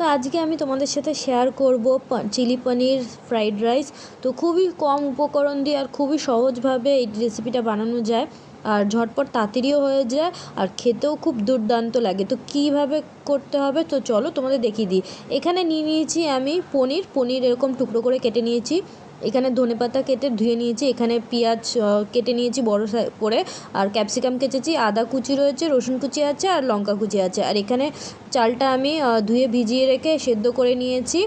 তো আজকে আমি তোমাদের সাথে শেয়ার করব চিলি পনির ফ্রাইড রাইস। তো খুবই কম উপকরণ দিয়ে আর খুবই সহজভাবে এই রেসিপিটা বানানো যায়, আর ঝটপট তাড়াতাড়িও হয়ে যায়, আর খেতেও খুব দুর্দান্ত লাগে। তো কীভাবে করতে হবে তো চলো তোমাদের দেখিয়ে দিই। এখানে নিয়ে নিয়েছি আমি পনির এরকম টুকরো করে কেটে নিয়েছি। এখানে ধনেপাতা কেটে ধুয়ে নিয়েছি, এখানে পেঁয়াজ কেটে নিয়েছি বড় করে, আর ক্যাপসিকাম কেটেছি, আদা কুচি রয়েছে, রসুন কুচি আছে, আর লঙ্কা কুচি আছে। আর এখানে চালটা আমি ধুয়ে ভিজিয়ে রেখে সেদ্ধ করে নিয়েছি,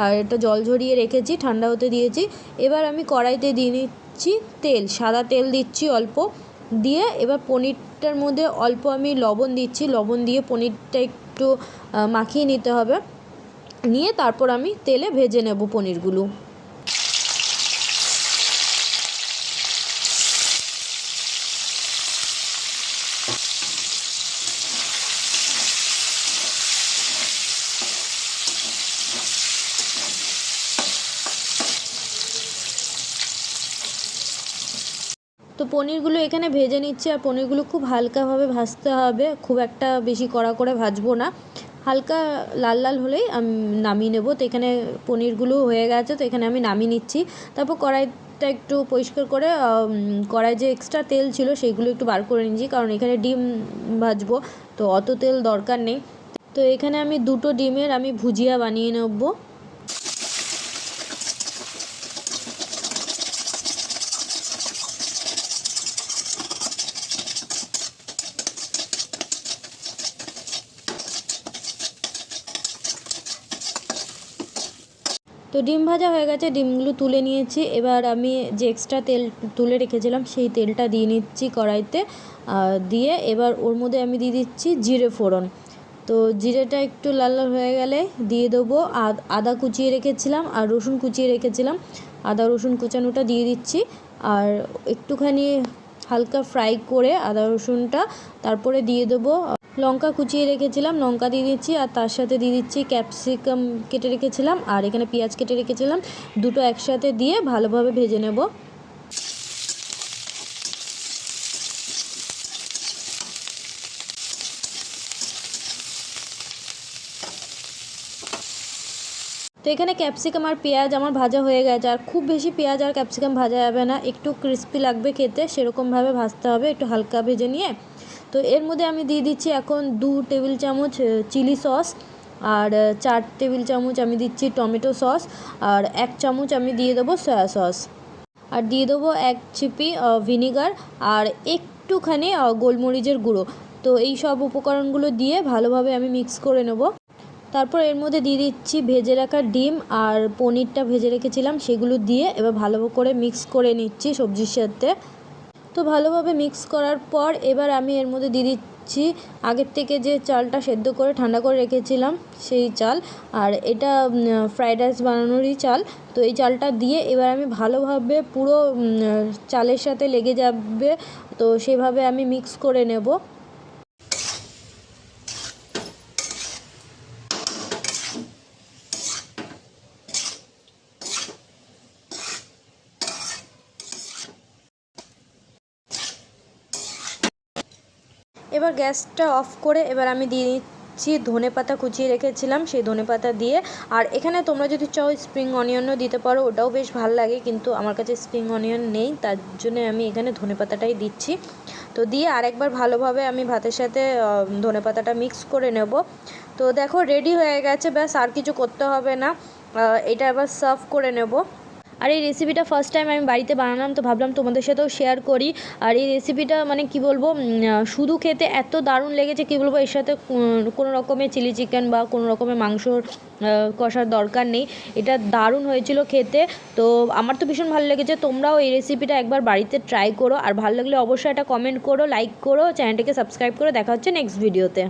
আর এটা জল ঝরিয়ে রেখেছি, ঠান্ডা হতে দিয়েছি। এবার আমি কড়াইতে দিয়ে নিচ্ছি তেল, সাদা তেল দিচ্ছি অল্প, দিয়ে এবার পনিরটার মধ্যে অল্প আমি লবণ দিচ্ছি, লবণ দিয়ে পনিরটা একটু মাখিয়ে নিতে হবে, নিয়ে তারপর আমি তেলে ভেজে নেব পনিরগুলো। তো পনিরগুলো এখানে ভেজে নিচ্ছি, আর পনিরগুলো খুব হালকাভাবে ভাজতে হবে, খুব একটা বেশি কড়া করে ভাজবো না, হালকা লাল লাল হলেই আমি নামিয়ে নেব। তো এখানে পনিরগুলো হয়ে গেছে, তো এখানে আমি নামিয়ে নিচ্ছি। তারপর কড়াইটা একটু পরিষ্কার করে কড়াই যে এক্সট্রা তেল ছিল সেইগুলো একটু বার করে নিচ্ছি, কারণ এখানে ডিম ভাজবো, তো অত তেল দরকার নেই। তো এখানে আমি 2টো ডিমের আমি ভুজিয়া বানিয়ে নেবো। তো ডিম ভাজা হয়ে গেছে, ডিমগুলো তুলে নিয়েছি। এবার আমি যে এক্সট্রা তেল তুলে রেখেছিলাম সেই তেলটা দিয়ে নিচ্ছি কড়াইতে, দিয়ে এবার ওর মধ্যে আমি দিয়ে দিচ্ছি জিরে ফোড়ন। তো জিরেটা একটু লাল লাল হয়ে গেলে দিয়ে দেবো আদা কুচিয়ে রেখেছিলাম আর রসুন কুচিয়ে রেখেছিলাম, আদা রসুন কুচানোটা দিয়ে দিচ্ছি। আর একটুখানি হালকা ফ্রাই করে আদা রসুনটা, তারপরে দিয়ে দেবো লঙ্কা কুচিয়ে রেখেছিলাম, লঙ্কা দিয়ে দিচ্ছি, আর তার সাথে দিয়ে দিচ্ছি ক্যাপসিকাম কেটে রেখেছিলাম, আর এখানে পেঁয়াজ কেটে রেখেছিলাম, দুটো একসাথে দিয়ে ভালোভাবে ভেজে নেব। তো এখানে ক্যাপসিকাম আর পেঁয়াজ আমার ভাজা হয়ে গেছে, আর খুব বেশি পেঁয়াজ আর ক্যাপসিকাম ভাজা যাবে না, একটু ক্রিস্পি লাগবে খেতে, সেরকমভাবে ভাজতে হবে, একটু হালকা ভেজে নিয়ে। তো এর মধ্যে আমি দিয়ে দিচ্ছি এখন 2 টেবিল চামচ চিলি সস, আর 4 টেবিল চামচ আমি দিচ্ছি টমেটো সস, আর 1 চামচ আমি দিয়ে দেবো সয়া সস, আর দিয়ে দেবো 1 চিপি ভিনিগার, আর একটুখানি গোলমরিচের গুঁড়ো। তো এই সব উপকরণগুলো দিয়ে ভালোভাবে আমি মিক্স করে নেব। তারপর এর মধ্যে দিয়ে দিচ্ছি ভেজে রাখা ডিম আর পনিরটা ভেজে রেখেছিলাম, সেগুলো দিয়ে এবার ভালো করে মিক্স করে নিচ্ছি সবজির সাথে। তো ভালোভাবে মিক্স করার পর এবার আমি এর মধ্যে দিয়ে দিচ্ছি আগের থেকে যে চালটা সেদ্ধ করে ঠান্ডা করে রেখেছিলাম সেই চাল, আর এটা ফ্রাইড রাইস বানানোরই চাল। তো এই চালটা দিয়ে এবার আমি ভালোভাবে পুরো চালের সাথে লেগে যাবে, তো সেভাবে আমি মিক্স করে নেব। এবার গ্যাসটা অফ করে এবার আমি দিয়ে দিচ্ছি ধনেপাতা কুচিয়ে রেখেছিলাম, সেই ধনেপাতা দিয়ে। আর এখানে তোমরা যদি চাও স্প্রিং অনিয়নও দিতে পারো, ওটাও বেশ ভালো লাগে, কিন্তু আমার কাছে স্প্রিং অনিয়ন নেই, তার জন্য আমি এখানে ধনেপাতাটাই দিচ্ছি। তো দিয়ে আরেকবার ভালোভাবে আমি ভাতের সাথে ধনেপাতাটা মিক্স করে নেব। তো দেখো রেডি হয়ে গেছে, ব্যাস আর কিছু করতে হবে না, এটা এবার সার্ভ করে নেব। আর এই রেসিপিটা ফার্স্ট টাইম আমি বাড়িতে বানালাম, তো ভাবলাম তোমাদের সাথেও শেয়ার করি। আর এই রেসিপিটা মানে কি বলবো, শুধু খেতে এত দারুণ লেগেছে, কি বলবো, এর সাথে কোনো রকমের চিলি চিকেন বা কোনো রকমের মাংসর কষার দরকার নেই, এটা দারুণ হয়েছিল খেতে। তো আমার তো ভীষণ ভালো লেগেছে, তোমরাও এই রেসিপিটা একবার বাড়িতে ট্রাই করো, আর ভালো লাগলে অবশ্যই একটা কমেন্ট করো, লাইক করো, চ্যানেলটাকে সাবস্ক্রাইব করো। দেখা হচ্ছে নেক্সট ভিডিওতে।